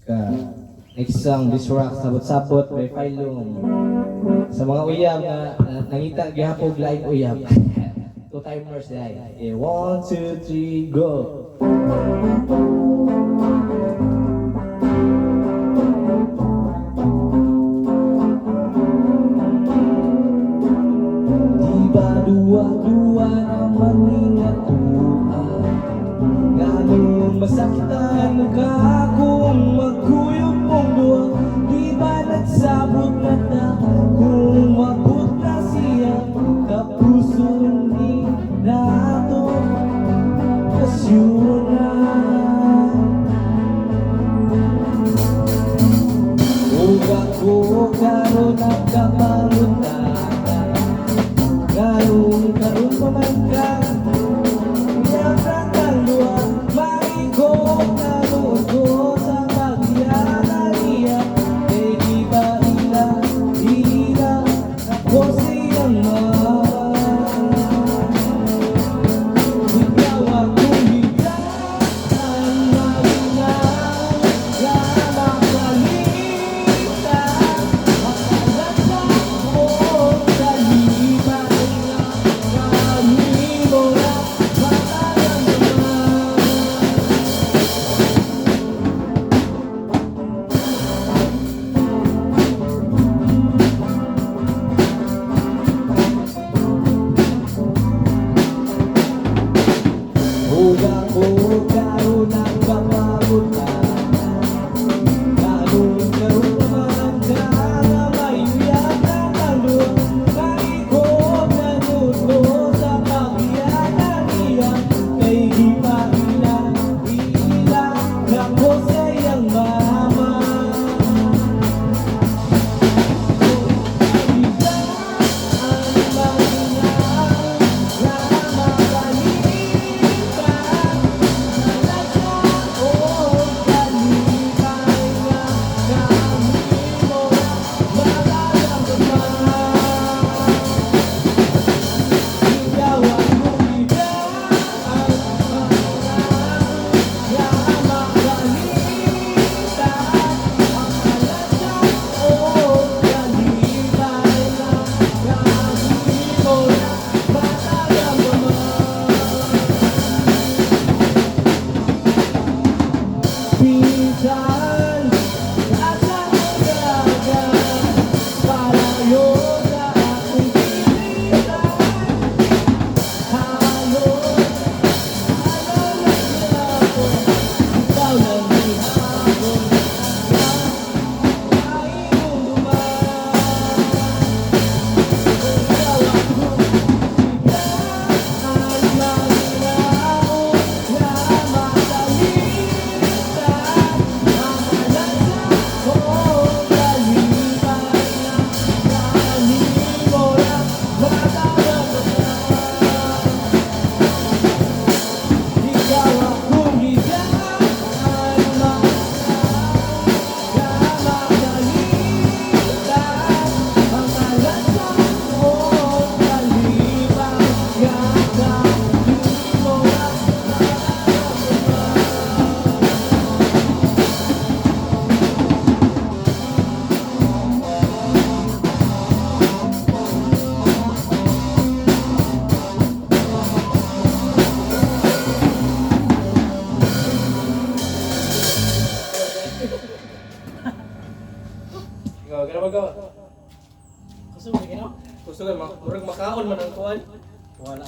Ka next song, This Rock, Sabot-Sabot by Phylum. Sa mga uyab na nangita gihapog lain uyab. Two timers dai. Okay, 1, 2, 3, go. Tiba dua-dua naman ingatuan. Ganun masakitan ka kung magkuyog mong dua. Di ba nagsabot na ta kung mabut na siya kapuso ni nato kasyunan. Huwag ako karoon ang kapalutan. Karun paman ka Iyang luwa Maikot na luto sa pagyanaliya E di ba ila Ako siyang ikaw akong higaan Malinaw Lamang balitan Makalat mo sa liban Huwag ako karoon ng kapagutan Karoon naman ka na may uyak na kalun Kaikot na nuto sa pagyanan niya Kay di pa ila Ako sa'yang mama Pinsan, asan ang dagat Palayo sa aking pilitan Halo lang ako Ikaw lang di hapon Kain mong duman Ikaw akong higaan Malinaw na madalitan Ikaw, kaya ba? Kusog, kusog, makaon man ang kuwan. Wala.